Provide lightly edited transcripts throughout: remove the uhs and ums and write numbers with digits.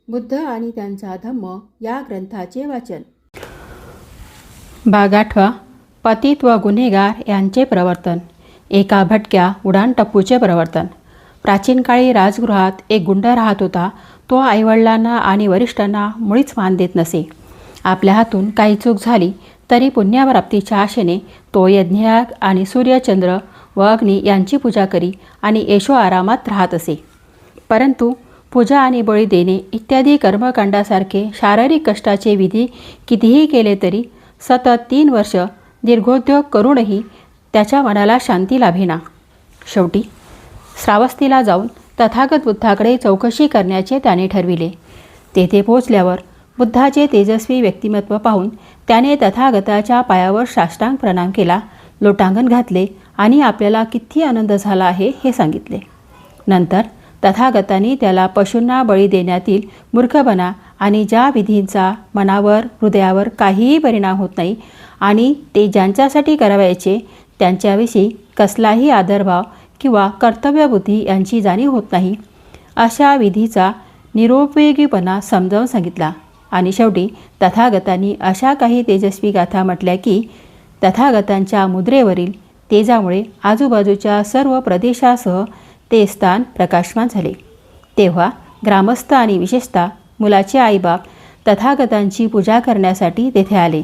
बुद्ध आणि त्यांचा धम्म या ग्रंथाचे वाचन. भाग 8. पतित व गुन्हेगार यांचे प्रवर्तन. एका भटक्या उडाणटप्पूचे प्रवर्तन. प्राचीन काळी राजगृहात एक गुंड राहत होता. तो आईवडिलांना आणि वरिष्ठांना मुळीच मान देत नसे. आपल्या हातून काही चूक झाली तरी पुण्यप्राप्तीच्या आशेने तो यज्ञयाग आणि सूर्यचंद्र व अग्नी यांची पूजा करी आणि ऐशो आरामात राहत असे. परंतु पूजा आणि बळी देणे इत्यादी कर्मकांडासारखे शारीरिक कष्टाचे विधी कितीही केले तरी सतत 3 वर्ष दीर्घोद्योग करूनही त्याच्या मनाला शांती लाभेना. शेवटी श्रावस्तीला जाऊन तथागत बुद्धाकडे चौकशी करण्याचे त्याने ठरविले. तेथे पोचल्यावर बुद्धाचे तेजस्वी व्यक्तिमत्व पाहून त्याने तथागताच्या पायावर साष्टांग प्रणाम केला, लोटांगण घातले आणि आपल्याला किती आनंद झाला आहे हे सांगितले. नंतर तथागतांनी त्याला पशूंना बळी देण्यातील मूर्खपणा आणि ज्या विधींचा मनावर हृदयावर काहीही परिणाम होत नाही आणि ते ज्यांच्यासाठी करावयाचे त्यांच्याविषयी कसलाही आदरभाव किंवा कर्तव्यबुद्धी यांची जाणीव होत नाही, अशा विधीचा निरुपयोगीपणा समजावून सांगितला. आणि शेवटी तथागतांनी अशा काही तेजस्वी गाथा म्हटल्या की तथागतांच्या मुद्रेवरील तेजामुळे आजूबाजूच्या सर्व प्रदेशासह ते स्थान प्रकाशमान झाले. तेव्हा ग्रामस्थ आणि विशेषतः मुलाचे आईबाप तथागतांची पूजा करण्यासाठी तेथे आले.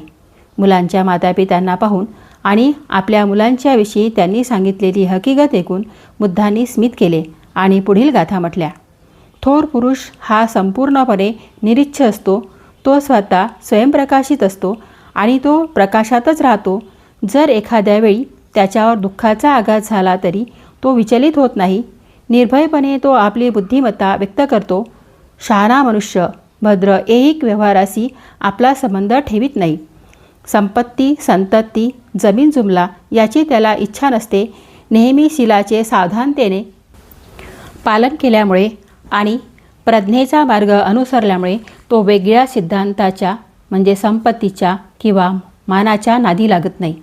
मुलांच्या मातापित्यांना पाहून आणि आपल्या मुलांच्याविषयी त्यांनी सांगितलेली हकीकत ऐकून बुद्धांनी स्मित केले आणि पुढील गाथा म्हटल्या. थोर पुरुष हा संपूर्णपणे निरीच्छ असतो. तो स्वतः स्वयंप्रकाशित असतो आणि तो प्रकाशातच राहतो. जर एखाद्या वेळी त्याच्यावर दुःखाचा आघात झाला तरी तो विचलित होत नाही. निर्भयपणे तो आपली बुद्धिमत्ता व्यक्त करतो. शहाणा मनुष्य भद्र ऐहिक व्यवहाराशी आपला संबंध ठेवीत नाही. संपत्ती, संतती, जमीन जुमला याची त्याला इच्छा नसते. नेहमी शीलाचे सावधानतेने पालन केल्यामुळे आणि प्रज्ञेचा मार्ग अनुसरल्यामुळे तो वेगळ्या सिद्धांताच्या म्हणजे संपत्तीच्या किंवा मानाच्या नादी लागत नाही.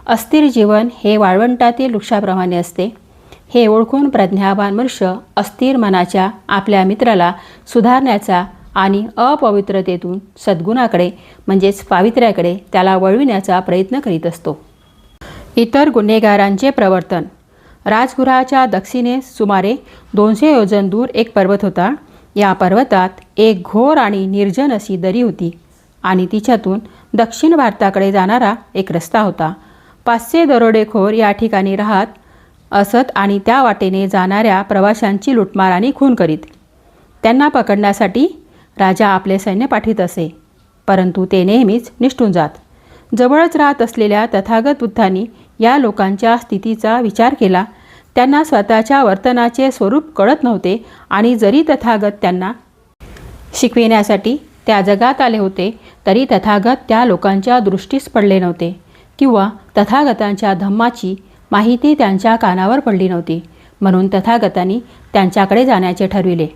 अस्थिर जीवन हे वाळवंटातील वृक्षाप्रमाणे असते. हे ओळखून प्रज्ञावान मनुष्य अस्थिर मनाच्या आपल्या मित्राला सुधारण्याचा आणि अपवित्रतेतून सद्गुणाकडे म्हणजेच पावित्र्याकडे त्याला वळविण्याचा प्रयत्न करीत असतो. इतर गुन्हेगारांचे प्रवर्तन. राजगृहाच्या दक्षिणेस सुमारे 200 योजन दूर एक पर्वत होता. या पर्वतात एक घोर आणि निर्जन अशी दरी होती आणि तिच्यातून दक्षिण भारताकडे जाणारा एक रस्ता होता. 500 दरोडेखोर या ठिकाणी राहत असत आणि त्या वाटेने जाणाऱ्या प्रवाशांची लुटमार आणि खून करीत. त्यांना पकडण्यासाठी राजा आपले सैन्य पाठवित असे, परंतु ते नेहमीच निष्ठून जात. जवळच राहत असलेल्या तथागत बुद्धांनी या लोकांच्या स्थितीचा विचार केला. त्यांना स्वतःच्या वर्तनाचे स्वरूप कळत नव्हते आणि जरी तथागत त्यांना शिकविण्यासाठी त्या जगात आले होते तरी तथागत त्या लोकांच्या दृष्टीस पडले नव्हते किंवा तथागतांच्या धम्माची माहिती त्यांच्या कानावर पडली नव्हती. म्हणून तथागतांनी त्यांच्याकडे जाण्याचे ठरविले.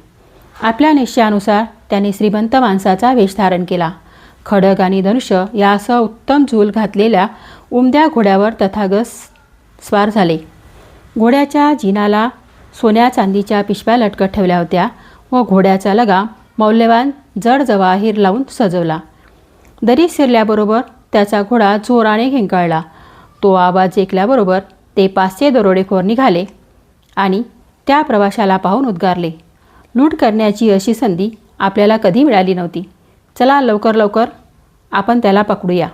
आपल्या निश्चयानुसार त्यांनी श्रीमंत माणसाचा वेश धारण केला. खडग आणि धनुष्य यासह उत्तम झूल घातलेल्या उमद्या घोड्यावर तथागत स्वार झाले. घोड्याच्या जिनाला सोन्या चांदीच्या पिशव्या लटकत ठेवल्या होत्या व घोड्याचा लगाम मौल्यवान जड जवाहीर लावून सजवला. दरीत शिरल्याबरोबर त्याचा घोडा जोराने किंकाळला. तो आवाज ऐकल्याबरोबर ते 500 दरोडेखोर निघाले आणि त्या प्रवाशाला पाहून उद्गारले, लूट करण्याची अशी संधी आपल्याला कधी मिळाली नव्हती. चला लवकर लवकर आपण त्याला पकडूया.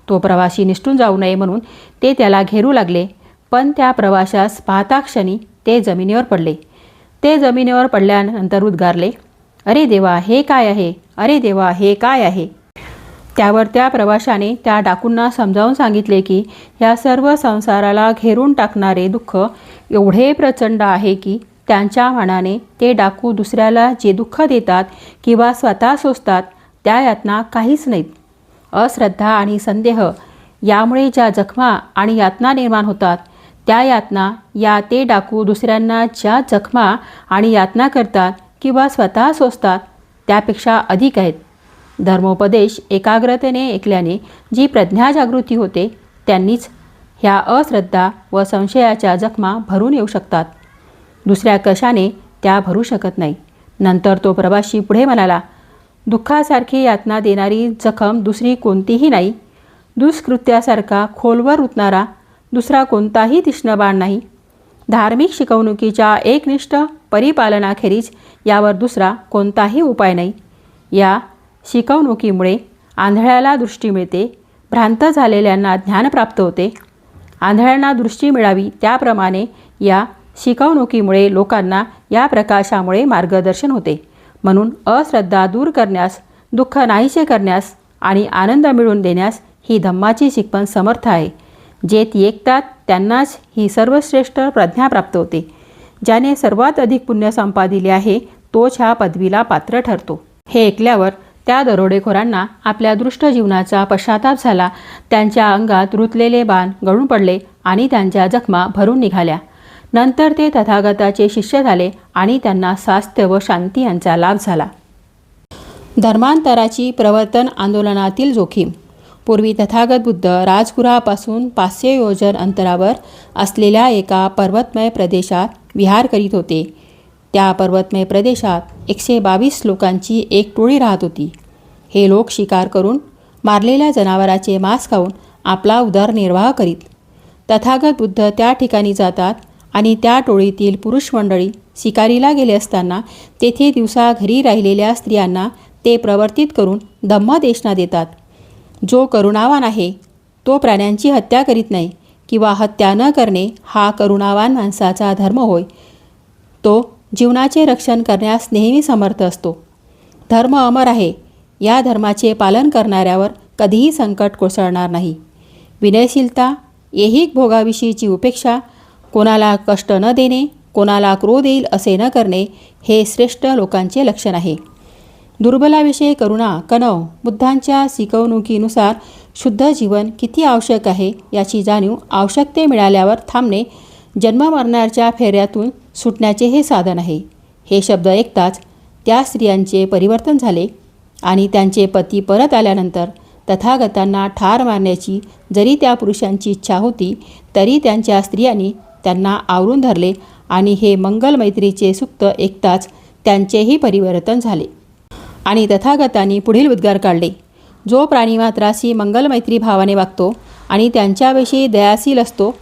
तो प्रवासी निसटून जाऊ नये म्हणून ते त्याला घेरू लागले, पण त्या प्रवाशास पाहता क्षणी ते जमिनीवर पडले. ते जमिनीवर पडल्यानंतर उद्गारले, अरे देवा हे काय आहे, अरे देवा हे काय आहे. त्यावर त्या प्रवाशाने त्या डाकूंना समजावून सांगितले की या सर्व संसाराला घेरून टाकणारे दुःख एवढे प्रचंड आहे की त्यांच्या मनाने ते डाकू दुसऱ्याला जे दुःख देतात किंवा स्वतः सोसतात त्या यातना काहीच नाहीत. अश्रद्धा आणि संदेह यामुळे ज्या जखमा आणि यातना निर्माण होतात त्या यातना या ते डाकू दुसऱ्यांना ज्या जखमा आणि यातना करतात किंवा स्वतः सोसतात त्यापेक्षा अधिक आहेत. धर्मोपदेश एकाग्रतेने ऐकल्याने जी प्रज्ञाजागृती होते त्यांनीच ह्या अश्रद्धा व संशयाच्या जखमा भरून येऊ शकतात. दुसऱ्या कशाने त्या भरू शकत नाही. नंतर तो प्रवासी पुढे म्हणाला, दुःखासारखी यातना देणारी जखम दुसरी कोणतीही नाही. दुष्कृत्यासारखा खोलवर उतरणारा दुसरा कोणताही तीक्ष्ण बाण नाही. धार्मिक शिकवणुकीच्या एकनिष्ठ परिपालनाखेरीज यावर दुसरा कोणताही उपाय नाही. या शिकवणुकीमुळे आंधळ्याला दृष्टी मिळते, भ्रांत झालेल्यांना ज्ञान प्राप्त होते. आंधळ्यांना दृष्टी मिळावी त्याप्रमाणे या शिकवणुकीमुळे लोकांना या प्रकाशामुळे मार्गदर्शन होते. म्हणून अश्रद्धा दूर करण्यास, दुःख नाहीसे करण्यास आणि आनंद मिळवून देण्यास ही धम्माची शिकवण समर्थ आहे. जे ती ऐकतात त्यांनाच ही सर्वश्रेष्ठ प्रज्ञा प्राप्त होते. ज्याने सर्वात अधिक पुण्य संपादिले आहे तोच ह्या पदवीला पात्र ठरतो. हे ऐकल्यावर त्या दरोडेखोरांना आपल्या दृष्ट जीवनाचा पश्चाताप झाला. त्यांच्या अंगात रुतलेले बाण गळून पडले आणि त्यांच्या जखमा भरून निघाल्या. नंतर ते तथागताचे शिष्य झाले आणि त्यांना स्वास्थ्य व शांती यांचा लाभ झाला. धर्मांतराची प्रवर्तन आंदोलनातील जोखीम. पूर्वी तथागत बुद्ध राजगृहापासून 500 योजन अंतरावर असलेल्या एका पर्वतमय प्रदेशात विहार करीत होते. त्या पर्वतमय प्रदेशात 122 लोकांची एक टोळी राहत होती. हे लोक शिकार करून मारलेल्या जनावराचे मांस खाऊन आपला उदरनिर्वाह करीत. तथागत बुद्ध त्या ठिकाणी जातात आणि त्या टोळीतील पुरुष मंडळी शिकारीला गेले असताना तेथे दिवसा घरी राहिलेल्या स्त्रियांना ते प्रवर्तित करून धम्मदेशना देतात. जो करुणावान आहे तो प्राण्यांची हत्या करीत नाही किंवा हत्या न करणे हा करुणावान माणसाचा धर्म होय. तो जीवनाचे रक्षण करण्यास नेहमी समर्थ असतो. धर्म अमर आहे. या धर्माचे पालन करणाऱ्यावर कधीही संकट कोसळणार नाही. विनयशीलता, ऐहिक भोगाविषयीची उपेक्षा, कोणाला कष्ट न देणे, कोणाला क्रोध येईल असे न करणे हे श्रेष्ठ लोकांचे लक्षण आहे. दुर्बलाविषयी करुणा, कणव. बुद्धांच्या शिकवणुकीनुसार शुद्ध जीवन किती आवश्यक आहे याची जाणीव आवश्यकते मिळाल्यावर थांबणे जन्ममरणाच्या फेऱ्यातून सुटण्याचे हे साधन आहे. हे शब्द ऐकताच त्या स्त्रियांचे परिवर्तन झाले आणि त्यांचे पती परत आल्यानंतर तथागतांना ठार मारण्याची जरी त्या पुरुषांची इच्छा होती तरी त्यांच्या स्त्रियांनी त्यांना आवरून धरले आणि हे मंगल मैत्रीचे सूक्त ऐकताच त्यांचेही परिवर्तन झाले. आणि तथागतांनी पुढील उद्गार काढले, जो प्राणीमात्राशी मंगलमैत्री भावाने वागतो आणि त्यांच्याविषयी दयाशील असतो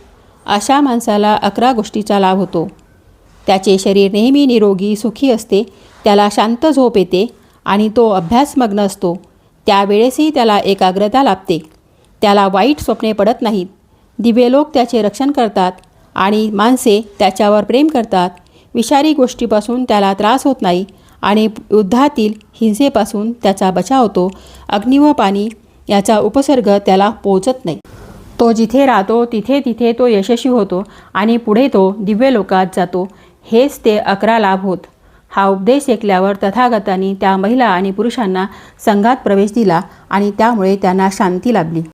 अशा माणसाला 11 गोष्टीचा लाभ होतो. त्याचे शरीर नेहमी निरोगी सुखी असते, त्याला शांत झोप येते आणि तो अभ्यासमग्न असतो. त्यावेळेसही त्याला एकाग्रता लाभते. त्याला वाईट स्वप्ने पडत नाहीत. दिव्य लोक त्याचे रक्षण करतात आणि माणसे त्याच्यावर प्रेम करतात. विषारी गोष्टीपासून त्याला त्रास होत नाही आणि युद्धातील हिंसेपासून त्याचा बचाव होतो. अग्नी व पाणी याचा उपसर्ग त्याला पोचत नाही. तो जिथे राहतो तिथे तिथे तो यशस्वी होतो आणि पुढे तो दिव्य लोकात जातो. हेच ते 11 लाभ होत. हा उपदेश ऐकल्यावर तथागतांनी त्या महिला आणि पुरुषांना संघात प्रवेश दिला आणि त्यामुळे त्यांना शांती लाभली.